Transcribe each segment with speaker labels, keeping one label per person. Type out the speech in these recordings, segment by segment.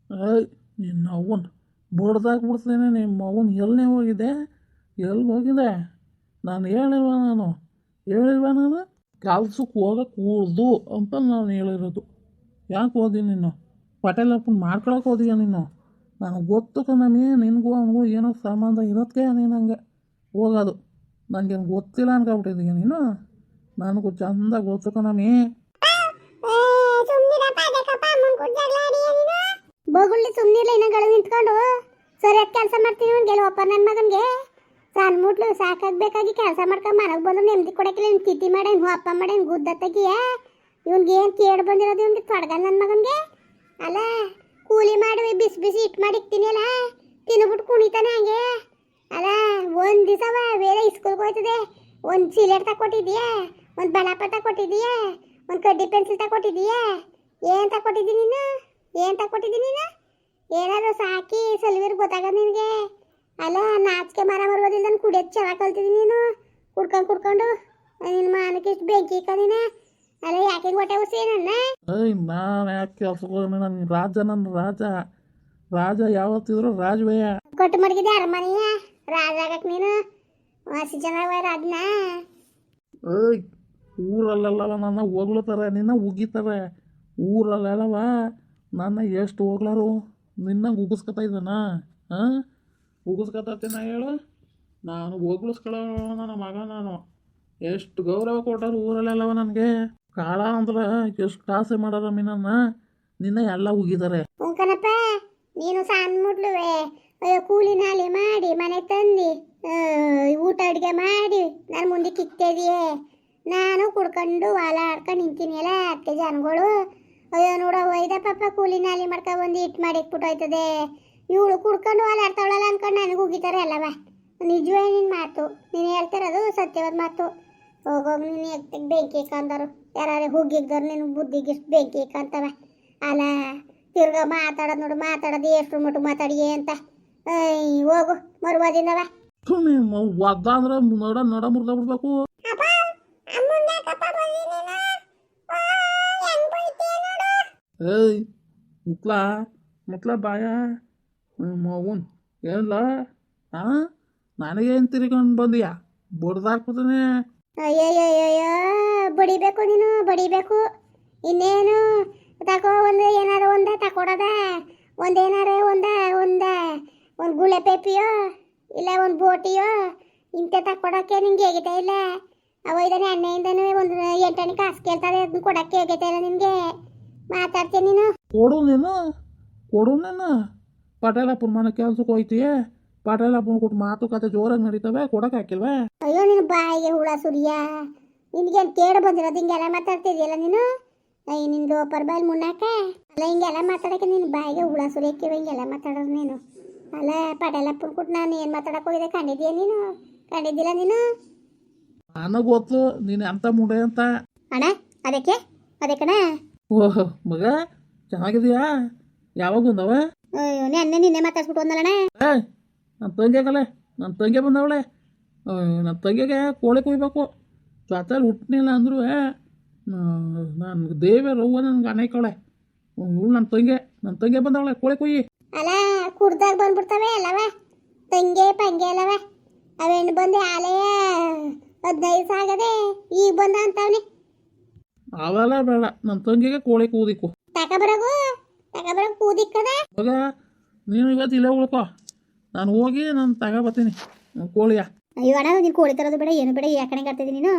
Speaker 1: ಏಯ್ ನಿನ್ನ ಅವ್ವನ್ ಬಡ್ದಾಕ್ಬಿಡ್ತೇನೆ. ನಿಮ್ಮ ಅವ್ವನ್ ಎಲ್ಲೇ ಹೋಗಿದೆ, ಎಲ್ಲಿ ಹೋಗಿದೆ? ನಾನು ಹೇಳಿಲ್ವ ನಾನು ಕೆಲ್ಸಕ್ಕೆ ಹೋಗಕ್ಕೆ ಕೂಡ್ದು ಅಂತ ನಾನು ಹೇಳಿರೋದು. ಯಾಕೆ ಹೋದಿ ನೀನು? ಪಟೇಲಪ್ಪನ ಮಾಡ್ಕೊಳಕ್ಕೆ ಹೋದೀಯ ನೀನು? ನನಗೆ ಗೊತ್ತು ಕಣಮಿ, ನಿನಗೂ ಅವನಿಗೂ ಏನೋ ಸಂಬಂಧ ಇರೋದಕ್ಕೆ ನೀನು ಹಂಗೆ ಹೋಗೋದು. ನನಗೇನು ಗೊತ್ತಿಲ್ಲ ಅನ್ಕೊಬಿಟ್ಟಿದ್ದೀಯ ನೀನು? ನನಗೂ ಚಂದ ಗೊತ್ತು ಕಣಮಿ.
Speaker 2: ಬೋಗುಳ್ಳಿ ಸುಮ್ಮನಿರ್ಲಿ, ಇನ್ನಗಳು ನಿಂತ್ಕೊಂಡು ಸರಿಯಾಗಿ ಕೆಲಸ ಮಾಡ್ತೀನಿ ಅವ್ನಿಗೆ. ಒಪ್ಪ ನನ್ನ ಮಗನಿಗೆ ಸಣ್ಣ ಮುಟ್ಲು ಸಾಕಾಗಬೇಕಾಗಿ ಕೆಲಸ ಮಾಡ್ಕೊಂಡು ಮನೆಗೆ ಬಂದು ನೆಮ್ಮದಿ ಕೊಡೋಕ್ಕಿಲ್ಲ. ಇವ್ನು ತಿಥಿ ಮಾಡೇನು, ಅಪ್ಪ ಮಾಡೇನು, ಗುದ್ದ ತೆಗಿಯ. ಇವ್ನಿಗೆ ಏನು ಕೇಳಿ ಬಂದಿರೋದು ಇವ್ನಿಗೆ ತೊಡಗ ನನ್ನ ಮಗನಿಗೆ. ಅಲ್ಲ ಕೂಲಿ ಮಾಡಿ ಬಿಸಿ ಬಿಸಿ ಇಟ್ಟು ಮಾಡಿ ಇಕ್ತೀನಿ ಅಲ್ಲ, ತಿನ್ಬಿಟ್ಟು ಕುಣಿತಾನೆ ಹಂಗೆ. ಅಲ್ಲ ಒಂದು ದಿವಸ ಬೇರೆ ಸ್ಕೂಲ್ಗೆ ಹೋಯ್ತದೆ, ಒಂದು ಸಿಲೆಟ್ ತಗೊಟ್ಟಿದೀಯಾ, ಒಂದು ಬಳಾಪ ತಗೊಟ್ಟಿದೀಯಾ, ಒಂದು ಕಡ್ಡಿ ಪೆನ್ಸಿಲ್ ತಗೊಟ್ಟಿದೀಯಾ? ಏನು ತಗೊಟ್ಟಿದ್ದೀನಿ ನೀನು? ಏನು ತಗೊಟ್ಟಿದ್ದೀನಿ ನೀನು? ಏನಾದ್ರು ಸಾಕಿ ಸಲ್ವೀರ್ ಗೊತ್ತಾಗ ನಿನಗೆ? ಅಲ್ಲ ನಾಚಿಕೆ ಮರ ಮರ್ಬೋದಿಲ್ಲ, ನಾನು ಕುಡಿಯೋದು ಚೆನ್ನಾಗಿ ಕಲ್ತಿದ್ದೀನಿ. ನೀನು ಕುಡ್ಕೊಂಡು ನಿನ್ನ ಮಾನಕ್ಕೆ ಇಷ್ಟು ಬೆಂಕಿ ಇಕ್ಕದಿನ. ಅಲ್ಲ ಯಾಕೆ ಹೊಟ್ಟೆ ಉಸಿ ನನ್ನ?
Speaker 1: ಏಯ್ ನಾನು ಯಾಕೆ ಕೆಲ್ಸಕ್ಕೆ ಹೋಗಿ? ನನ್ನ ರಾಜ ಯಾವತ್ತಿದ್ರು ರಾಜವೇ.
Speaker 2: ಕೊಟ್ಟು ಮಡಗಿದೆ ಅರಮನೆಯ ರಾಜ ಆಗಕ್ಕೆ ನೀನು ಹಸಿ ಜನ ರಾಜನ.
Speaker 1: ಏಯ್ ಊರಲ್ಲೆಲ್ಲವ ನನ್ನ ಹೊಗ್ಲುತ್ತಾರೆ, ನಿನ್ನ ಉಗಿತಾರೆ. ಊರಲ್ಲೆಲ್ಲವ ನನ್ನ ಎಷ್ಟು ಹೋಗ್ಲಾರು ನಿನ್ನ ಉಗಿಸ್ಕೊತಾ ಇದ್ದಾನ? ಹಾಂ, ಉಗಿಸ್ಕೊತೀನ ಹೇಳು? ನಾನು ಹೋಗ್ಲಿಸ್ಕೊಳ್ಳೋ ನನ್ನ ಮಗ. ನಾನು ಎಷ್ಟು ಗೌರವ ಕೊಟ್ಟರು ಊರಲ್ಲೆಲ್ಲವ ನನಗೆ. ಕಾಳ ಅಂದ್ರೆ ಎಷ್ಟು ಆಸೆ ಮಾಡಾರ ಮೀನನ್ನ, ನಿನ್ನ ಎಲ್ಲ ಉಗಿತಾರೆ.
Speaker 2: ಕಣಪ್ಪ, ನೀನು ಸಣ್ಣ ಮುಟ್ಲುವೆ ಕೂಲಿ ನಾಲಿ ಮಾಡಿ ಮನೆ ತಂದು ಊಟ ಅಡುಗೆ ಮಾಡಿ ನಾನು ಮುಂದೆ ಕಿಕ್ತಿದೆಯೇ. ನಾನು ಕುಡ್ಕೊಂಡು ಹೊಲ ಆಡ್ಕೊಂಡು ನಿಂತೀನಿ ಅಲ್ಲ, ಅದಕ್ಕೆ ಜನಗಳು ಅಯ್ಯೋ ನೋಡ ಒಯ್ದ ಪಾಪ ಕೂಲಿ ನಾಲಿ ಮಾಡ್ಕೊಂಡು ಬಂದು ಇಟ್ಟು ಮಾಡಿ ಇಟ್ಬಿಟ್ಟೋಯ್ತದೆ. ಇವಳು ಕುಡ್ಕೊಂಡು ಹೊಲ ಆಡ್ತಾವಳಲ್ಲ ಅನ್ಕೊಂಡು ನನಗೆ ಉಗಿತಾರೆ ಅಲ್ಲವ. ನಿಜವೇ ನಿನ್ನ ಮಾತು, ನೀನು ಹೇಳ್ತಿರೋದು ಸತ್ಯವಾದ ಮಾತು. ಹೋಗೋಗಿ ನೀನು ಎತ್ತಿಗೆ ಬೆಂಕಿ ಇಕ್ಕಂದರು, ಯಾರು ಹುಗ್ಗಿಗ್ದವ್ರು ನಿನ್ನ ಬುದ್ಧಿಗೆ ಇಷ್ಟು ಬೆಂಕಿ ಇಕ್ಕಂತವ. ಅಲ್ಲ ತಿರ್ಗಾ ಮಾತಾಡೋದು ನೋಡು, ಮಾತಾಡೋದು ಎಷ್ಟು ಮಟ್ಟು ಮಾತಾಡಿ ಅಂತ. ಹೋಗು ಮರುವಾದಿನವ.
Speaker 1: ಒದ್ದಾದ್ರೆ ನಡ ಮುರ್ದ ಬಿಡ್ಬೇಕು. ಏಯ್ ಮುತ್ಲ ಬಾಯ ಮೌನ್ ಏನಿಲ್ಲ. ಹಾಂ, ನನಗೇನು ತಿರ್ಕೊಂಡು ಬಂದಿಯಾ? ಬಡ್ದಾಕ್ಬಿಡ್ತಾನೆ.
Speaker 2: ಅಯ್ಯಯ್ಯಯ್ಯಯ್ಯ, ಬಡಿಬೇಕು ನೀನು, ಬಡಿಬೇಕು. ಇನ್ನೇನು ತಗೋ, ಒಂದು ಏನಾರು ಒಂದ ತಕೊಡದ, ಒಂದೇನಾರ ಒಂದು ಗುಳೆ ಪೇಪಿಯೋ ಇಲ್ಲ ಒಂದು ಬೋಟಿಯೋ ಇಂಥ ತಕೊಡೋಕ್ಕೆ ನಿಂಗೆ ಹೇಗಿದೆ ಇಲ್ಲ? ಅವೈದನೇ ಎಣ್ಣೆಯಿಂದನೂ ಒಂದು 8 ಕಾಸು ಕೇಳ್ತಾರೆ, ಅದನ್ನ ಕೊಡೋಕ್ಕೆ ಹೇಗೈತೆ ಇಲ್ಲ ನಿನಗೆ? ಮಾತಾಡ್ತೀನಿ ನೀನು.
Speaker 1: ಕೊಡು ನೀನು ಪಟೇಲಪ್ಪನ ಮನೆ ಕೆಲ್ಸಕ್ಕೆ ಹೋಯ್ತೀಯ. ಪಟೇಲಪ್ಪನ ಕೊಟ್ಟು ಮಾತುಕತೆ ಜೋರಾಗಿ ನಡೀತವೆ, ಕೊಡಕ್ಕೆ ಹಾಕಿಲ್ವೇ?
Speaker 2: ಅಯ್ಯೋ ನಿನ್ನ ಬಾಯಿಗೆ ಹುಳ ಸುರಿಯ, ನಿನಗೇನು ಕೇಳು ಬಂದಿರೋದು? ಹಿಂಗೆಲ್ಲ ಮಾತಾಡ್ತಿದ್ಯಲ್ಲ ನೀನು. ಅಯ್ಯ ನಿಂದು ಪರ್ಬಾಯಿಲ್ ಮುನ್ನಾಕ ಅಲ್ಲ, ಹಿಂಗೆಲ್ಲ ಮಾತಾಡೋಕ್ಕೆ ನಿನ್ನ ಬಾಯಿಗೆ ಹುಳ ಸುರಿಯಕ್ಕಿವ ಹಿಂಗೆಲ್ಲ ಮಾತಾಡೋದು ನೀನು. ಅಲ್ಲ ಪಟೇಲಪ್ಪನ ಕೊಟ್ಟು ನಾನು ಏನು ಮಾತಾಡಕ್ಕೆ ಹೋಗಿದೆ ಕಂಡಿದ್ದೀಯ ನೀನು? ಕಂಡಿದ್ದಿಲ್ಲ ನೀನು?
Speaker 1: ನನಗೆ ಗೊತ್ತು ನೀನು ಎಂಥ ಮುಂಡೆ ಅಂತ.
Speaker 2: ಅಣ್ಣ ಅದೇ ಕಣ.
Speaker 1: ಓಹ್ ಮಗ, ಚೆನ್ನಾಗಿದೆಯಾ? ಯಾವಾಗ ಬಂದವ?
Speaker 2: ಅಯ್ಯೋ ನಿನ್ನೆ ಮಾತಾಡ್ಸ್ಬಿಟ್ಟು ಒಂದಲ್ಲಣ್ಣ.
Speaker 1: ನನ್ನ ತಂಗಿ ಬಂದವಳೆ. ನನ್ನ ತಂಗಿಗೆ ಕೋಳಿ ಕುಯ್ಬೇಕು. ಜೊತೆಲಿ ಹುಟ್ಟನಿಲ್ಲ ಅಂದರೂ ನನ್ನ ದೇವರವ್ವ ನನಗೆ ಅನೇಕವಳೆ. ಇವಳು ನನ್ನ ತಂಗಿ ಬಂದವಳೆ, ಕೋಳಿ ಕುಯ್ಯಿ.
Speaker 2: ಅಲ್ಲ ಕುಡ್ದಾಗ ಬಂದ್ಬಿಡ್ತವೆ ಅಲ್ಲವ, ತಂಗೆ ಪಂಗೆ ಅಲ್ಲವ. ಅವೇನು ಬಂದೆ ಆಲೇ 15 ಸಾಗದೆ ಈಗ ಬಂದ ಅಂತವನೆ.
Speaker 1: ಅವೆಲ್ಲ ಬೇಡ, ನನ್ನ ತಂಗಿಗೆ ಕೋಳಿ ಕೂದಿಕ್ಕು.
Speaker 2: ತಗೊಬರಗು ಕೂದಿಕ್ಕದ
Speaker 1: ಮಗ. ನೀನು ಇವತ್ತು ಇಲ್ಲೇ ಉಳ್ಕೊ, ನಾನು ಹೋಗಿ ನಾನು ತಗೊಬರ್ತೀನಿ ಕೋಳಿಯ.
Speaker 2: ಅಯ್ಯೋ ಅಣ್ಣ, ನೀನು ಕೋಳಿ ತರೋದು ಬೇಡ, ಏನು ಬೇಡ. ಯಾಕಣೆ ಆಡ್ತಿದ್ದೀನಿ ನೀನು?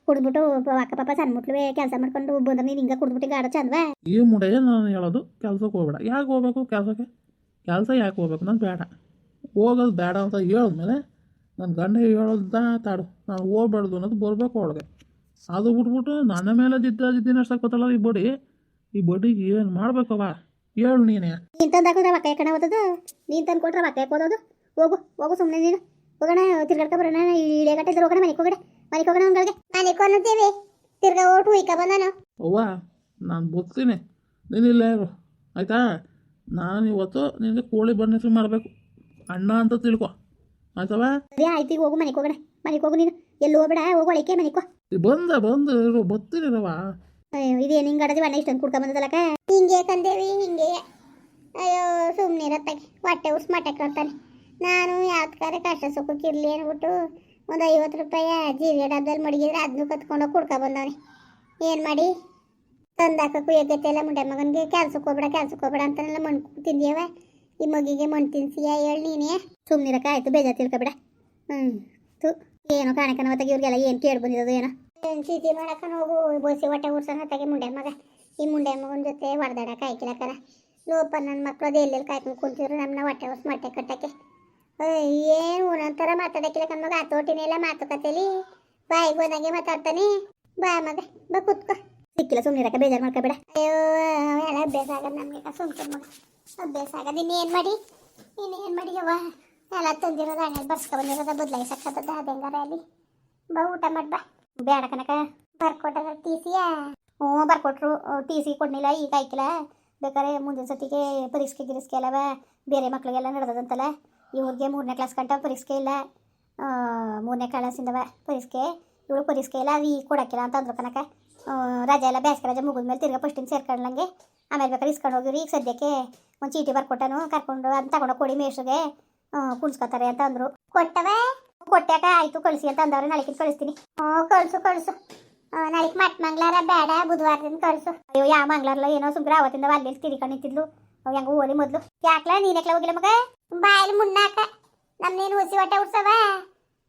Speaker 2: ಕುಡ್ಬಿಟ್ಟು ಅಕ್ಕಪಪ್ಪ ಸಣ್ಣ ಮುಟ್ಲುವೆ ಕೆಲಸ ಮಾಡ್ಕೊಂಡು ಬಂದ್ರೆ ನೀನು ಹಿಂಗೆ ಕುಡ್ಬಿಟ್ಟು ಆಡೋ ಚಂದವಾ?
Speaker 1: ಈ ಮುಡೆ ನಾನು ಹೇಳೋದು, ಕೆಲ್ಸಕ್ಕೆ ಹೋಗ್ಬೇಡ. ಯಾಕೆ ಹೋಗ್ಬೇಕು ಕೆಲಸಕ್ಕೆ? ಕೆಲಸ ಯಾಕೆ ಹೋಗ್ಬೇಕು? ನಾನು ಬೇಡ, ಹೋಗೋದು ಬೇಡ ಅಂತ ಹೇಳಿದ್ಮೇಲೆ ನನ್ನ ಗಂಡ ಹೇಳೋದ ತಾಡು, ನಾನು ಹೋಗ್ಬಾರ್ದು ಅನ್ನೋದು ಬರಬೇಕು ಒಳಗೆ. ಅದು ಬಿಟ್ಬಿಟ್ಟು ನನ್ನ ಮೇಲೆ ಜಿದ್ದಿನಷ್ಟು ಗೊತ್ತಲ್ಲ ಈ ಬಡ್ಡಿಗೆ ಏನು ಮಾಡ್ಬೇಕವ? ಹೇಳು ನೀನೇ.
Speaker 2: ನೀನು ತಂದು ಹಾಕಿದ್ರೆ ಮಕ್ಕ ಯಾಕಣ ಓದೋದು? ನೀನು ತಂದು ಕೊಟ್ರೆ ಮಕ್ಕ ಯಾಕೆ ಓದೋದು? ಹೋಗು ಸುಮ್ಮನೆ ನೀನು. ಹೋಗೋಣ ತಿರ್ಗಾಡ್ಕ ಬರೋಣ. ಇಳಿಗಟ್ಟೆ ಇದ್ರೆ ಹೋಗೋಣ, ಮನೆಗೆ ಹೋಗೋಣ ಅಂಗಳಿಗೆ. ಮನೆಗೆ ಅನ್ನೋದೇವಿ ತಿರ್ಗಾ ಓಟು ಈಕ ಬಂದಾನು.
Speaker 1: ಅವ್ವ ನಾನು ಬರ್ತೀನಿ, ನೀನಿಲ್ಲ ಇರು ಆಯಿತಾ? ನಾನು ಇವತ್ತು ನಿನಗೆ ಕೋಳಿ ಬನ್ನಿಸಿ ಮಾಡಬೇಕು, ಅಣ್ಣ ಅಂತ ತಿಳ್ಕೊ ಆಯ್ತವ?
Speaker 2: ಅದೇ ಆಯ್ತು, ಈಗ ಹೋಗು ಮನೆಗೆ ಹೋಗು ನೀನು. ಎಲ್ಲಿ ಹೋಗ್ಬೇಡ, ಹೋಗು ಒಳಕ್ಕೆ ಮನೆಗೆ
Speaker 1: ಬಂದು ಬರ್ತೀನಿ ರವ.
Speaker 2: ಅಯ್ಯೋ ಇದೇನು ಹಿಂಗೆ ಆಡೋದು? ಅಣ್ಣ ಇಷ್ಟೊಂದು ಕುಡ್ಕೊಂಡ್ ಬಂದದಲ್ಲಕ್ಕ. ಹಿಂಗೆ ಕಂದೇವಿ ಹಿಂಗೆ. ಅಯ್ಯೋ ಸುಮ್ಮನಿರತ್ತಾಗೆ ಹೊಟ್ಟೆ ಉರ್ಸ್ ಮಟ್ಟೆ ಕೊಡ್ತಾನೆ. ನಾನು ಯಾವ್ದು ಕರೆ ಕಷ್ಟ ಸುಖಕ್ಕೆ ಇರಲಿ ಅಂದ್ಬಿಟ್ಟು ಒಂದು 50 ರೂಪಾಯಿ ಜೀರಿಗೆ ಡಬ್ಬದಲ್ಲಿ ಮಡಗಿದ್ರೆ ಅದನ್ನು ಕತ್ಕೊಂಡೋಗಿ ಕುಡ್ಕೊ ಬಂದವನೆ. ಏನು ಮಾಡಿ ತಂದಾಕಕ್ಕೂ ಯೋಗ್ಯತೆ ಇಲ್ಲ ಮುಂಡೆ ಮಗನಿಗೆ. ಕೆಲ್ಸಕ್ಕೆ ಹೋಗ್ಬೇಡ ಅಂತಾನೆಲ್ಲ ಮಣ್ಣು ತಿಂದಿಯವ. ಈ ಮಗಿಗೆ ಮಣ್ಣು ತಿನ್ಸಿಯ ಹೇಳಿ ನೀನೇ. ಸುಮ್ಮನಿರಕ್ಕ ಆಯ್ತು, ಬೇಜಾರು ತಿಳ್ಕೊಬೇಡ. ತು ಏನೋ ಕಾಣಕನವತ್ತಾಗ ಇವ್ರಿಗೆಲ್ಲ ಏನು ಕೇಳಿ ಬಂದಿರೋದು ಏನೋ. ಚೀಟಿ ಮಾಡಕ್ಕ ಹೋಗು ಬೋಸಿ ಹೊಟ್ಟೆ ಉರ್ಸೋಣ ತೆಗೆ ಮುಂಡೆ ಮಗ. ಈ ಮುಂಡೆ ಮಗನ ಜೊತೆ ಹೊಡೆದಾಡಕ್ಕೆ ಆಯ್ಕಿಲ್ಲಕ್ಕರ. ಲೋಪ ನನ್ನ ಮಕ್ಕಳು ಅದು ಎಲ್ಲೆಲ್ಲಿ ಕಾಯ್ಕೊಂಡು ಕುಂತಿದ್ರು ನಮ್ಮನ್ನ ಹೊಟ್ಟೆ ಉರ್ಸ್ ಮೊಟ್ಟೆ ಕಟ್ಟಕ್ಕೆ. ಏನು ಒಂದೊಂಥರ ಮಾತಾಡಕ್ಕಿಲ್ಲ ಕಣ್ಮಗ. ಹತೋಟಿನೆಲ್ಲ ಮಾತುಕತೆಲಿ ಬಾಯಿಗೆ ಬಂದಂಗೆ ಮಾತಾಡ್ತಾನೆ. ಬಾ ಮಗ ಬಾ ಕುತ್ಕೋ. ಸಿಕ್ಕಿಲ್ಲ ಸುಮ್ಮನಿರಕ್ಕ, ಬೇಜಾರು ಮಾಡ್ಕೋಬೇಡ. ಅಯ್ಯೋ ಎಲ್ಲ ಅಭ್ಯಾಸ ಆಗದು ನಮಗೆ. ಸುಮ್ಕಿರ್ ಮಗ ಅಭ್ಯಾಸ ಆಗದು. ಇನ್ನೇನು ಮಾಡಿ ಯವ್ವ ಎಲ್ಲ ತಂದಿರೋದು ಹಣ್ಣೆ ಬರ್ಸ್ಕೊ ಬಂದಿರೋದು ಬದಲಾಯಿಸಕ್ಕದ ಅದೆಂಗಾರ ಅಲ್ಲಿ. ಬಾ ಊಟ ಮಾಡಿ ಬಾ. ಬೇಡ ಕನಕ ಬರ್ಕೊಟ್ಟಾರ ಟಿ ಸಿಯ. ಬರ್ಕೊಟ್ರು. ಟಿ ಸಿ ಕೊಡ್ನಿಲ್ಲ, ಈಗ ಆಯ್ಕಿಲ್ಲ. ಬೇಕಾದ್ರೆ ಮುಂದಿನ ಸತಿಗೆ ಪರೀಕ್ಷೆ ಅಲ್ಲವ ಬೇರೆ ಮಕ್ಳಿಗೆಲ್ಲ ನಡೆದಂತಲ್ಲ. ಇವ್ರಿಗೆ 3ನೇ ಕ್ಲಾಸ್ ಗಂಟ ಪರೀಕ್ಷೆ ಇಲ್ಲ, 3ನೇ ಕ್ಲಾಸಿಂದವ ಪರೀಕ್ಷೆ. ಇವಳು ಪರೀಕ್ಷೆ ಇಲ್ಲ, ಅದು ಈಗ ಕೊಡೋಕ್ಕಿಲ್ಲ ಅಂತ ಅಂದ್ರು ಕನಕ. ರಜೆ ಎಲ್ಲ ಬೇಸಿಗೆ ರಜೆ ಮುಗಿದ್ಮೇಲೆ ತಿರ್ಗಾ ಫಸ್ಟಿಂದ ಸೇರ್ಕೊಳ್ಳಂಗೆ. ಆಮೇಲೆ ಬೇಕಾದ್ರೆ ಇಸ್ಕೊಂಡು ಹೋಗಿರಿ. ಈಗ ಸದ್ಯಕ್ಕೆ ಒಂದು ಚೀಟಿ ಬರ್ಕೊಟ್ಟನು, ಕರ್ಕೊಂಡು ಅದನ್ನ ತಗೊಂಡೋಗಿ ಕೊಡಿ ಮೇಷ್ರಿಗೆ ಕುಣಿಸ್ಕೊತಾರೆ ಅಂತ ಅಂದರು. ಕೊಟ್ಟಾಕ ಆಯಿತು ಕಳಿಸಿ ಅಂತ ಅಂದವ್ರೆ. ನಾಳೆಗೆ ಕಳಿಸ್ತೀನಿ. ಕಳಿಸು ನಾಳೆಗೆ ಮಂಗ್ಳಾರ ಬೇಡ, ಬುಧವಾರದಿಂದ ಕಳಿಸು. ಅಯ್ಯೋ ಯಾವ ಮಂಗ್ಳಾರಲ್ಲ ಏನೋ ಸುಮ್ರ ಅವತ್ತಿಂದ ಅಲ್ಲಿ ತಿರ್ಕೊಂಡು ನಿಂತಿದ್ಲು. ಹೆಂಗೋ ಹೋಲಿ ಮೊದಲು. ಯಾಕ್ಲ ನೀನೆಕ್ಲ ಹೋಗಿಲ್ಲ ಮಗ? ಬಾಯಲ್ಲಿ ಮುನ್ನಾಕ ನಮ್ನೇನು ಹುಸಿ ಹೊಟ್ಟೆ ಉಡ್ಸವ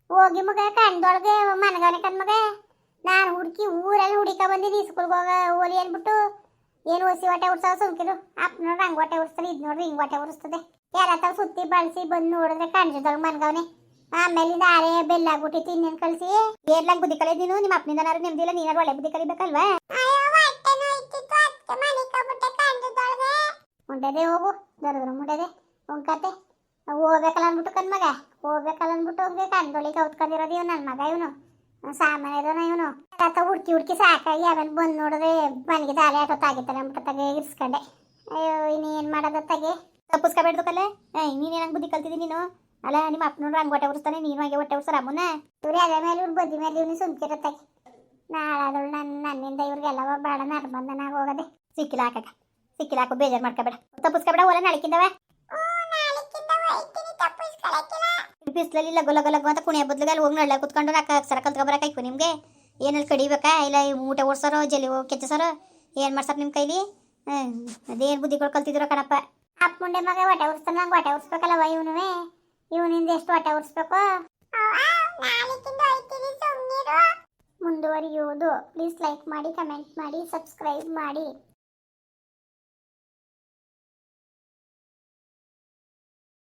Speaker 2: ಹೋಗಿ ಮಗ. ಕಣ್ದೊಳಗೆ ಮನಗವನೆ ಕಣ್ಮಗ. ನಾನು ಊರಲ್ಲಿ ಹುಡುಕ ಬಂದಿನಿ ಸ್ಕೂಲ್ಗೆ ಹೋಲಿ ಅಂದ್ಬಿಟ್ಟು. ಏನು ಹುಸಿ ಹೊಟ್ಟೆ ಉಡ್ಸವ ಸುಮ್ಕಿರು. ಅಪ್ಪ ನೋಡ್ರಿ ಹಂಗೆ ಹೊಟ್ಟೆ ಉಡ್ಸ್ತಾರೆ, ಇದು ನೋಡ್ರಿ ಹಿಂಗೆ ಹೊಟ್ಟೆ ಉಡಿಸ್ತದೆ. ಯಾರತ್ತಾವ ಸುತ್ತಿ ಬಳಸಿ ಬಂದು ನೋಡಿದ್ರೆ ಕಣ್ಜದೊಳಗೆ ಮನ್ಗವನೆ. ಆಮೇಲಿಂದ ಆರೆ ಬೆಲ್ಲಾಗ್ಬಿಟ್ಟಿತ್ತು. ಇನ್ನೇನು ಕಳಿಸಿ ಏರ್ಲಂಗೆ ಬುದ್ಧಿ ಕಲಿದ್ ನೀನು. ನಿಮ್ಮ ಅಪ್ಪನಿಂದನಾರು ನೆಮ್ಮದಿಲ್ಲ, ನೀನಾರು ಒಳ್ಳೆ ಬುದ್ಧಿ ಕಲಿಬೇಕಲ್ವಾ? ಮುಂಡದೆ ಹೋಗು ದರದ್ರ ಮುಂಡದೆ ಕತೆ ಹೋಗ್ಬೇಕಲ್ಲ ಅಂದ್ಬಿಟ್ಟು ಕಣ್ಮಗ. ಹೋಗ್ಬೇಕಲ್ಲ ಅಂದ್ಬಿಟ್ಟು ಹೋಗಿ ಕಣ್ದೊಳಿಗೆ ಕೌತ್ಕೊಂಡಿರೋದು ಇವ್ ನನ್ನ ಮಗ. ಇವನು ಸಾಮಾನ್ಯದನ. ಇವನು ಹುಡ್ಕಿ ಸಾಕಾಗಿ ಆಮೇಲೆ ಬಂದು ನೋಡಿದ್ರೆ ಮನೆಗೆ ದಾಳಿ ಆಟೋತ್ತಾಗಿತ್ತಾನೆ ಅಂದ್ಬಿಟ್ಟು ತಗೆ ಇರ್ಸ್ಕೊಂಡೆ. ಅಯ್ಯೋ ಇನ್ನೇನು ಮಾಡೋದತ್ತಾಗೆ ತಪ್ಪಿಸ್ಕೊಬೇಡ್ದಕ್ಕಲ್ಲ. ನೀನೇನಂಗೆ ಬುದ್ಧಿ ಕಲ್ತಿದ್ದೀನಿ ನೀನು. ಅಲ್ಲ ನಿಮ್ಮ ಅಪ್ಪ ನೋಡ್ರಿ ಹಂಗೆ ಹೊಟ್ಟೆ ಉರ್ಸ್ತಾನೆ, ನೀನು ಹಾಗೆ ಹೊಟ್ಟೆ ಉರ್ಸ್ತಾರ ಅಮ್ಮನ. ಇವ್ರು ಅದೇ ಮೇಲೆ ಇವ್ರು ಬದ್ದಿ ಮೇಲೆ ಇವನು ಸುಮ್ಕಿರತ್ತಾಗೆ. ನಾಳಾದಳು ನನ್ನಿಂದ ಇವ್ರಿಗೆಲ್ಲ ಬೇಡ ನರ್ಬಂಧನಾಗ ಹೋಗದೆ. ಸಿಕ್ಕಿಲ್ಲ ಹಾಕು ಬೇಜಾರು ಮಾಡ್ಕೋಬೇಡ. ತಪ್ಪಿಸ್ಕೊಬೇಡ. ಓಲ ನಾಳೆಕಿಂದವ ಬಿಸಿಲಲ್ಲಿ ಲಗು ಅಂತ ಕುಣಿಯ ಬದ್ಲಿಗೆ ಅಲ್ಲಿ ಹೋಗಿ ನಳ್ಳ ಕುತ್ಕೊಂಡು ನಾಲ್ಕು ಅಕ್ಷರ ಕಲ್ತ್ಕೊಬರಕಾಯ್ಕು ನಿಮಗೆ. ಏನಲ್ಲಿ ಕಡಿಬೇಕಾ ಇಲ್ಲ ಊಟ ಓಡಿಸೋರೋ ಜಲ್ಲಿ ಕೆಚ್ಚಸೋರೋ ಏನು ಮಾಡ್ಸಾರ ನಿಮ್ಮ ಕೈಲಿ? ಅದೇನು ಬುದ್ಧಿಗಳು ಕಲ್ತಿದ್ರು ಕಣಪ್ಪ. ಅಪ್ಪ ಮುಂಡೆ ಮಗ ಹೊಟ್ಟೆ ಉರ್ಸ್ತಾನೆ, ನಂಗೆ ಹೊಟ್ಟೆ ಉರ್ಸ್ಬೇಕಲ್ಲವ. ಇವನಿಂದ ಎಷ್ಟು ಹೊಟ್ಟೆ ಉರ್ಸ್ಬೇಕು? ಮುಂದುವರಿಯುವುದು. ಪ್ಲೀಸ್ ಲೈಕ್ ಮಾಡಿ, ಕಮೆಂಟ್ ಮಾಡಿ, ಸಬ್ಸ್ಕ್ರೈಬ್ ಮಾಡಿ.